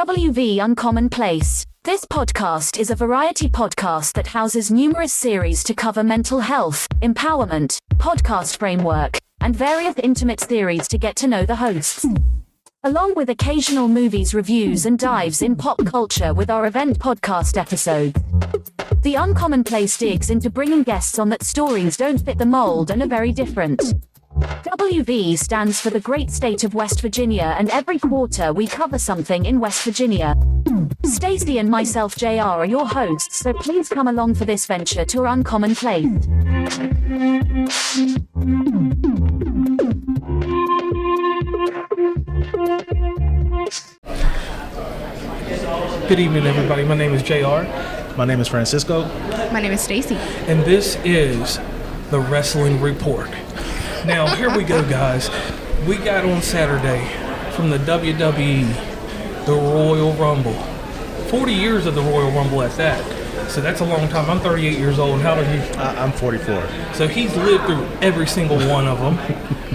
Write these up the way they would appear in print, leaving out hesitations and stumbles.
WV Uncommon Place. This podcast is a variety podcast that houses numerous series to cover mental health, empowerment, podcast framework, and various intimate theories to get to know the hosts. Along with occasional movies reviews and dives in pop culture with our event podcast episodes. The Uncommon Place digs into bringing guests on that stories don't fit the mold and are very different. WV stands for the great state of West Virginia, and every quarter we cover something in West Virginia. Stacey and myself, JR, are your hosts, so please come along for this venture to our Uncommon Place. Good evening, everybody. My name is JR. My name is Francisco. My name is Stacey. And this is the Wrestling Report. Now, here we go, guys. We got on Saturday from the WWE, the Royal Rumble. 40 years of the Royal Rumble at that. So that's a long time. I'm 38 years old. How old are you? I'm 44. So he's lived through every single one of them.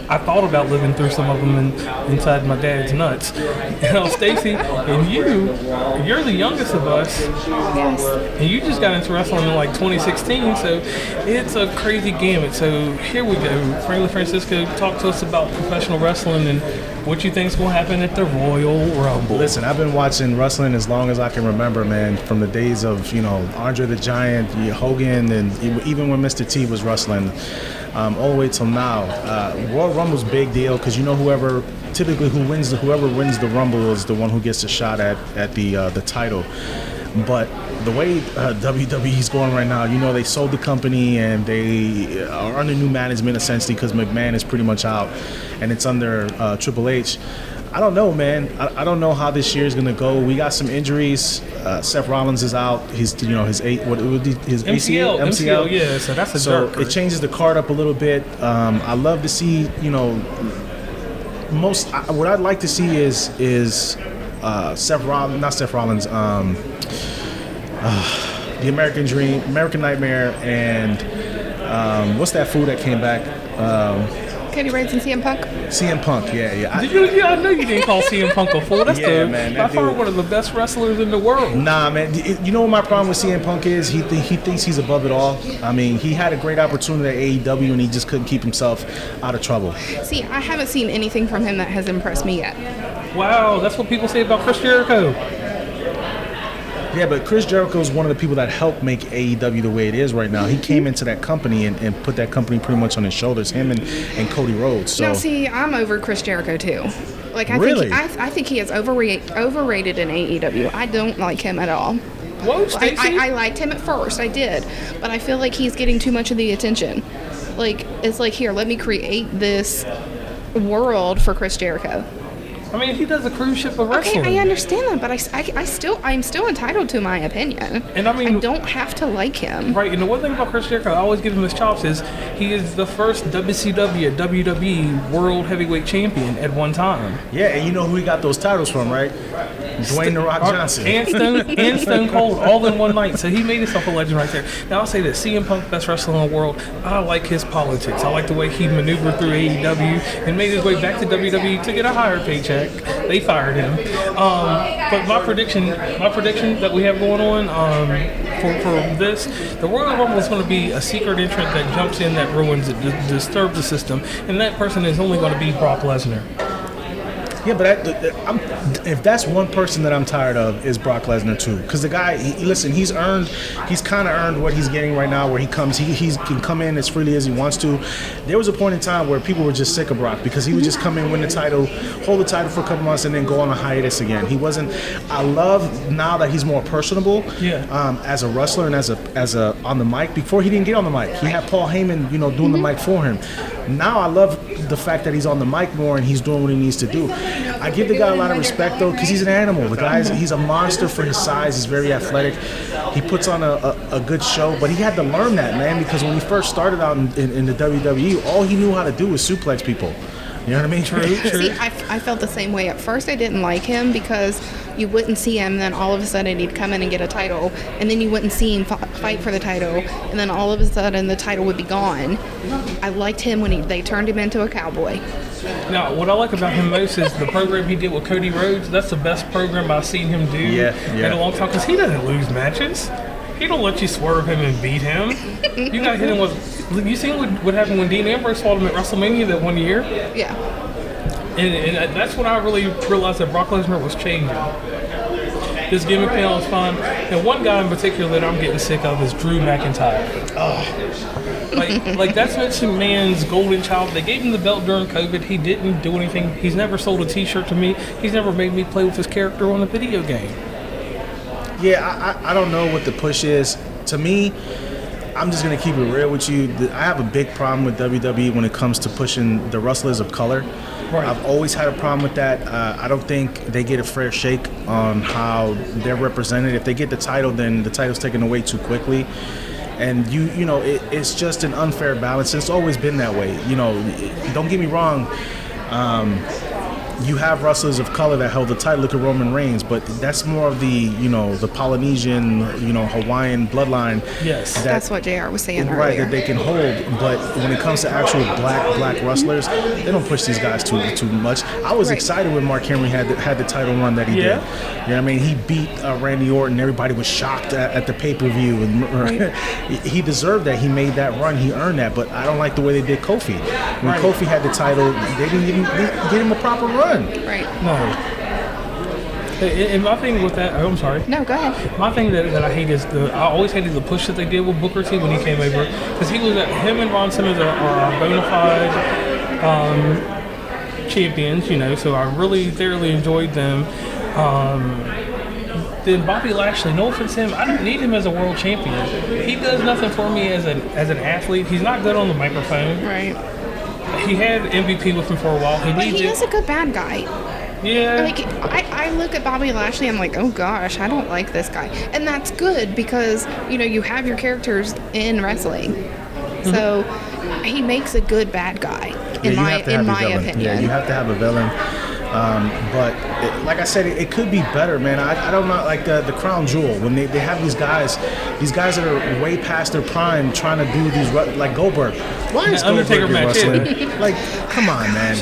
I thought about living through some of them inside my dad's nuts. You know, Stacey, and you're the youngest of us. Yes. And you just got into wrestling in like 2016, so it's a crazy gamut. So here we go. Francisco, talk to us about professional wrestling and what you think's going to happen at the Royal Rumble. Listen, I've been watching wrestling as long as I can remember, man, from the days of, Andre the Giant, Hogan, and even when Mr. T was wrestling, all the way till now. Royal Rumble's a big deal because whoever wins the Rumble is the one who gets a shot at the title. But the way WWE's going right now, they sold the company and they are under new management essentially because McMahon is pretty much out and it's under Triple H. I don't know, man. I don't know how this year is gonna go. We got some injuries. Seth Rollins is out. His MCL. Yeah, so that's a so it changes the card up a little bit. I love to see, what I'd like to see is Seth Rollins, not Seth Rollins. The American Dream, American Nightmare, and what's that fool that came back? Cody Rhodes and CM Punk? CM Punk, yeah. I know you didn't call CM Punk a fool. That's man, by far one of the best wrestlers in the world. Nah, man. You know what my problem with CM Punk is? He thinks he's above it all. I mean, he had a great opportunity at AEW and he just couldn't keep himself out of trouble. See, I haven't seen anything from him that has impressed me yet. Wow, that's what people say about Chris Jericho. Yeah, but Chris Jericho is one of the people that helped make AEW the way it is right now. He came into that company and put that company pretty much on his shoulders, him and Cody Rhodes. So. Now, see, I'm over Chris Jericho, too. Really? I think he is overrated in AEW. I don't like him at all. Whoa, Stacey. I liked him at first, I did. But I feel like he's getting too much of the attention. It's like, here, let me create this world for Chris Jericho. I mean, he does a cruise ship of wrestling. Okay, I understand that, but I'm still entitled to my opinion. And I mean, I don't have to like him. Right, and the one thing about Chris Jericho, I always give him his chops, is he is the first WCW, WWE World Heavyweight Champion at one time. Yeah, and you know who he got those titles from, right? Dwayne The Rock Johnson. And Stone Cold, all in one night. So he made himself a legend right there. Now, I'll say this, CM Punk, best wrestler in the world. I like his politics. I like the way he maneuvered through AEW and made his way back to WWE to get a higher paycheck. They fired him. But my prediction that we have going on for this, the Royal Rumble is going to be a secret entrant that jumps in, that ruins it, disturbs the system, and that person is only going to be Brock Lesnar. Yeah, but if that's one person that I'm tired of, is Brock Lesnar too. Because the guy, he's kind of earned what he's getting right now. Where he comes, he can come in as freely as he wants to. There was a point in time where people were just sick of Brock because he would just come in, win the title, hold the title for a couple months, and then go on a hiatus again. He wasn't. I love now that he's more personable. Yeah. As a wrestler and as a on the mic. Before he didn't get on the mic, he had Paul Heyman, doing the mic for him. Now I love the fact that he's on the mic more and he's doing what he needs to do. I give the guy a lot of respect though because he's an animal. He's a monster for his size. He's very athletic. He puts on a good show, but he had to learn that, man, because when he first started out in the WWE, all he knew how to do was suplex people. You know what I mean? True. See, I felt the same way. At first, I didn't like him because you wouldn't see him, then all of a sudden he'd come in and get a title, and then you wouldn't see him fight for the title, and then all of a sudden the title would be gone. I liked him when they turned him into a cowboy. Now, what I like about him most is the program he did with Cody Rhodes. That's the best program I've seen him do in a long time, because he doesn't lose matches. He don't let you swerve him and beat him. You got to hit him with... You seen what happened when Dean Ambrose fought him at WrestleMania that one year? Yeah. And that's when I really realized that Brock Lesnar was changing. His gimmick now is fun. And one guy in particular that I'm getting sick of is Drew McIntyre. Oh. Like that's Vince McMahon's golden child. They gave him the belt during COVID. He didn't do anything. He's never sold a t-shirt to me. He's never made me play with his character on a video game. Yeah, I don't know what the push is. To me, I'm just going to keep it real with you. I have a big problem with WWE when it comes to pushing the wrestlers of color. Right. I've always had a problem with that. I don't think they get a fair shake on how they're represented. If they get the title, then the title's taken away too quickly. And you know, it's just an unfair balance. It's always been that way. You know, don't get me wrong. You have wrestlers of color that held the title. Look at Roman Reigns, but that's more of the, you know, the Polynesian, you know, Hawaiian bloodline. Yes, that's what JR was saying right, earlier. that they can hold. But when it comes to actual black wrestlers, they don't push these guys too much. I was excited when Mark Henry had the title run that he did. You know what I mean? He beat Randy Orton. Everybody was shocked at the pay-per-view. And he deserved that. He made that run. He earned that. But I don't like the way they did Kofi. When Kofi had the title, they didn't even get him a proper run. Right. No. And my thing with that, I'm sorry. No, go ahead. My thing that I hate is I always hated the push that they did with Booker T when he came over, because him and Ron Simmons are bona fide champions, you know. So I really thoroughly enjoyed them. Then Bobby Lashley, no offense to him, I don't need him as a world champion. He does nothing for me as an athlete. He's not good on the microphone. Right. He had MVP with him for a while. He is a good bad guy. Yeah. Like, I look at Bobby Lashley, I'm like, oh gosh, I don't like this guy. And that's good because, you know, you have your characters in wrestling. Mm-hmm. So he makes a good bad guy, in my opinion. Yeah, you have to have a villain. But like I said, it could be better, man. I don't know, like the Crown Jewel, when they have these guys that are way past their prime trying to do these, like Goldberg. Why is Undertaker Goldberg wrestling? match? Like, come on, man.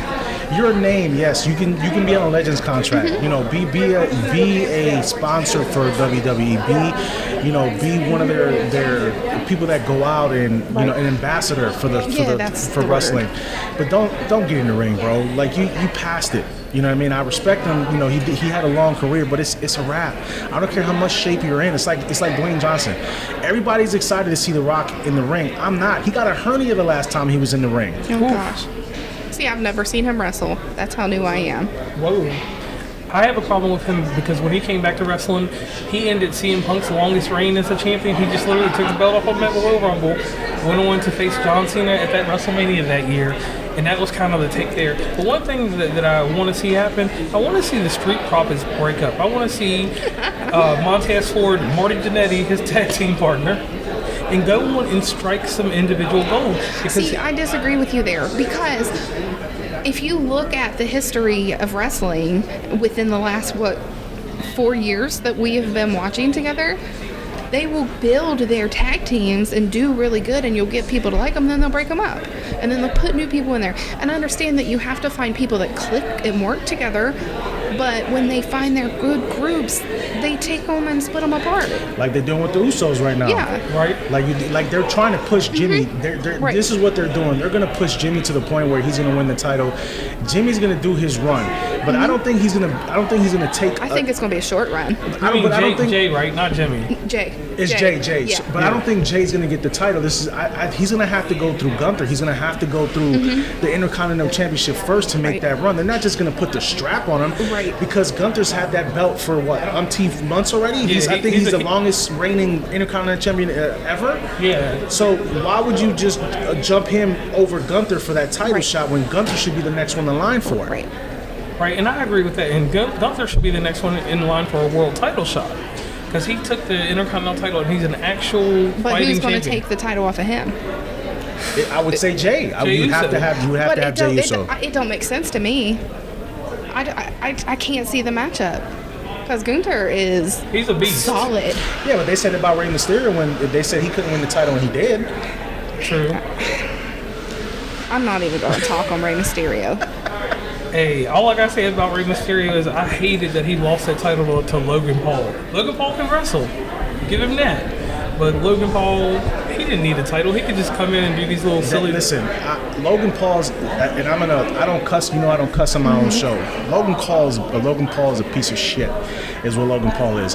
Your name, yes, you can be on a Legends contract. Mm-hmm. You know, be a sponsor for WWE. Be one of their people that go out and an ambassador for wrestling. But don't get in the ring, bro. Like you passed it. You know what I mean? I respect him. You know, he had a long career, but it's a wrap. I don't care how much shape you're in. It's like Dwayne Johnson. Everybody's excited to see The Rock in the ring. I'm not. He got a hernia the last time he was in the ring. Oh gosh. See, I've never seen him wrestle. That's how new I am. Whoa. I have a problem with him because when he came back to wrestling, he ended CM Punk's longest reign as a champion. He just literally took the belt off of him at the Royal Rumble, went on to face John Cena at that WrestleMania that year, and that was kind of the take there. But one thing that I want to see happen, I want to see the Street Profits break up. I want to see Montez Ford, Marty Jannetty, his tag team partner, and go on and strike some individual gold. See, I disagree with you there because if you look at the history of wrestling within the last, 4 years that we have been watching together, they will build their tag teams and do really good, and you'll get people to like them, then they'll break them up. And then they'll put new people in there. And I understand that you have to find people that click and work together, but when they find their good groups, they take them and split them apart. Like they're doing with the Usos right now. Yeah. Right. Like they're trying to push Jimmy. Right. This is what they're doing. They're going to push Jimmy to the point where he's going to win the title. Jimmy's going to do his run, but I don't think he's going to take. I think it's going to be a short run. I don't think Jay, right? Not Jimmy. Jay. It's Jay. Yeah. But I don't think Jay's going to get the title. This is he's going to have to go through Gunther. He's going to have to go through the Intercontinental Championship first to make that run. They're not just going to put the strap on him, right? Because Gunther's had that belt for umpteen months already. I think he's the longest reigning Intercontinental Champion ever. Yeah. So why would you just jump him over Gunther for that title shot when Gunther should be the next one in line for it? Right. Right, and I agree with that. And Gunther should be the next one in line for a world title shot. Because he took the Intercontinental title and he's an actual fighting champion. But who's going to take the title off of him? I would say Jay. You would have to have Jay Uso. It don't make sense to me. I can't see the matchup because Gunther he's a beast. Solid. Yeah, but they said about Rey Mysterio when they said he couldn't win the title and he did. True. I'm not even going to talk on Rey Mysterio. Hey, all I gotta say about Rey Mysterio is I hated that he lost that title to Logan Paul. Logan Paul can wrestle. Give him that. But Logan Paul, he didn't need a title. He could just come in and do these little silly... Listen, Logan Paul's... And I don't cuss, I don't cuss on my own show. Logan Paul is a piece of shit, is what Logan Paul is.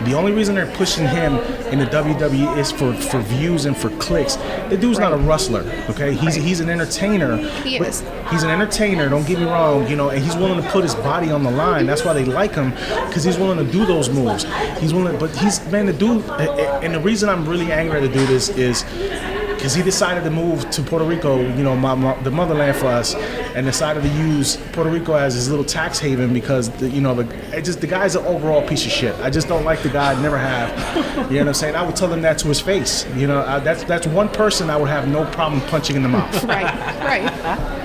The only reason they're pushing him in the WWE is for views and for clicks. The dude's not a wrestler, okay? He's an entertainer. He is. He's an entertainer, don't get me wrong, and he's willing to put his body on the line. That's why they like him, because he's willing to do those moves. The dude, and the reason I'm really angry at the dude is because he decided to move to Puerto Rico, the motherland for us, and decided to use Puerto Rico as his little tax haven because the guy's an overall piece of shit. I just don't like the guy. I never have. You know what I'm saying? I would tell him that to his face. That's one person I would have no problem punching in the mouth. Right.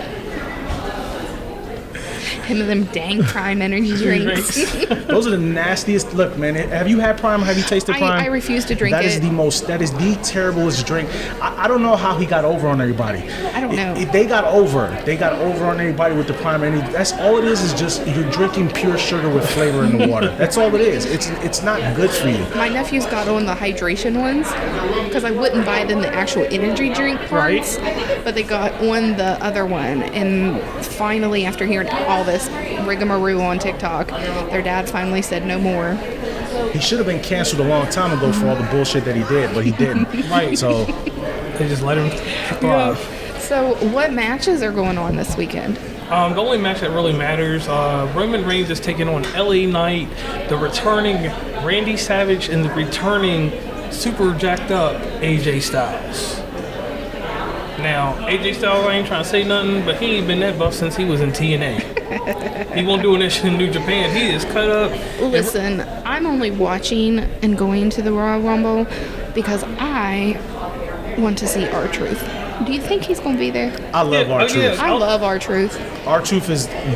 Him and them dang Prime energy drinks. Those are the nastiest. Look, man, have you had Prime? Have you tasted Prime? I refuse to drink that it. That is the terriblest drink. I don't know how he got over on everybody. I don't know. They got over on everybody with the Prime energy. That's all it is just you're drinking pure sugar with flavor in the water. That's all it is. It's not good for you. My nephews got on the hydration ones because I wouldn't buy them the actual energy drink parts, but they got on the other one. And finally, after hearing all this rigmarole on TikTok, their dad finally said no more. He should have been canceled a long time ago for all the bullshit that he did, but he didn't. Right. So they just let him thrive. So what matches are going on this weekend? The only match that really matters, Roman Reigns is taking on LA Knight, the returning Randy Savage, and the returning super jacked up AJ Styles. Now, AJ Styles, I ain't trying to say nothing, but he ain't been that buff since he was in TNA. He won't do this in New Japan. He is cut up. Listen, I'm only watching and going to the Royal Rumble because I want to see R-Truth. Do you think he's going to be there? I love R-Truth. I love R-Truth. R-Truth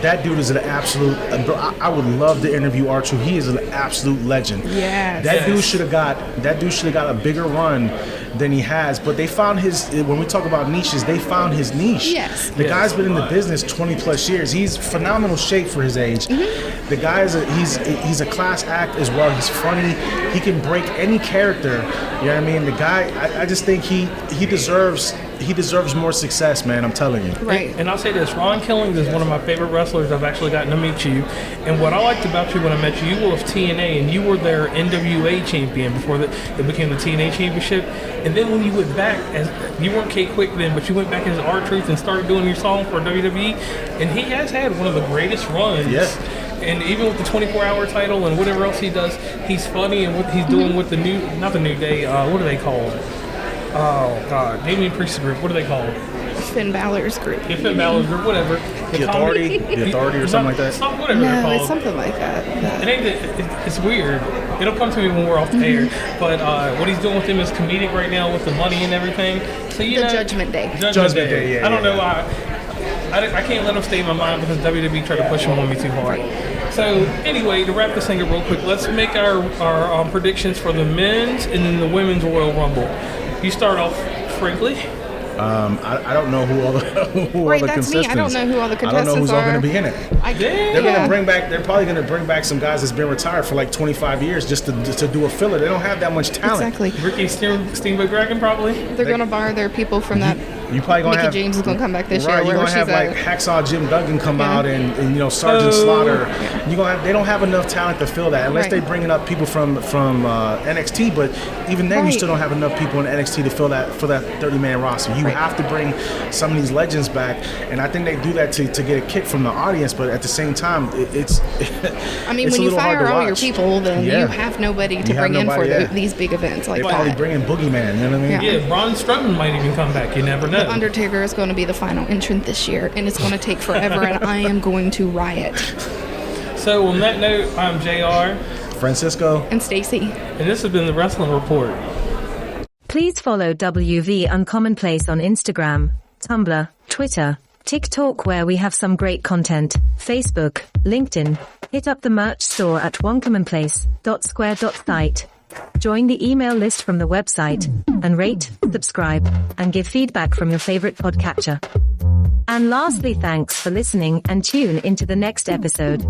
that dude is an absolute. I would love to interview R-Truth. He is an absolute legend. Yes. That dude should have got a bigger run than he has. But they found when we talk about niches, they found his niche. Yes. The guy's been in the business 20 plus years. He's phenomenal shape for his age. Mm-hmm. The guy he's a class act as well. He's funny. He can break any character. You know what I mean? The guy, I just think he deserves more success, man. I'm telling you. Right. And I'll say this: Ron Killings is one of my favorite wrestlers. I've actually gotten to meet you. And what I liked about you when I met you, you were with TNA, and you were their NWA champion before it became the TNA championship. And then when you went back, you weren't K Quick then, but you went back as R-Truth and started doing your song for WWE. And he has had one of the greatest runs. Yeah. And even with the 24-hour title and whatever else he does, he's funny. And what he's doing with the not the New Day, what are they called? Oh, God. Damien Priest's group. What are they called? Finn Balor's group. Yeah, Finn Balor's group, whatever. The Authority or something like that? Whatever they're called. It's something like that. It's weird. It'll come to me when we're off the air. But what he's doing with him is comedic right now with the money and everything. So The Judgment Day. Judgment Day, yeah. I don't know why. I can't let him stay in my mind because WWE tried to push him on me too hard. So anyway, to wrap this thing up real quick, let's make our predictions for the men's and then the women's Royal Rumble. You start off, frankly. I don't know who all the That's me. I don't know who all the contestants are. I don't know who's all going to be in it. They're probably going to bring back some guys that's been retired for like 25 years just to do a filler. They don't have that much talent. Exactly. Ricky Steamboat Dragon probably. They're going to borrow their people from that. You probably gonna Mickey have James is going to come back this year. You're gonna have like Hacksaw Jim Duggan come out and Sergeant Slaughter. Yeah. They don't have enough talent to fill that unless they're bringing up people from NXT. But even then, you still don't have enough people in NXT to fill that 30-man roster. You have to bring some of these legends back, and I think they do that to get a kick from the audience. But at the same time, it's. I mean, when you fire all your people, then you have nobody to bring in for these big events like they that. Probably bring in Boogeyman. You know what I mean? Yeah, Braun Strowman might even come back. You never know. The Undertaker is going to be the final entrant this year, and it's going to take forever, and I am going to riot. So on that note, I'm JR. Francisco. And Stacey. And this has been the Wrestling Report. Please follow WV Uncommonplace on Instagram, Tumblr, Twitter, TikTok, where we have some great content, Facebook, LinkedIn. Hit up the merch store at oncommonplace.square.site. Join the email list from the website, and rate, subscribe, and give feedback from your favorite podcatcher. And lastly, thanks for listening, and tune into the next episode.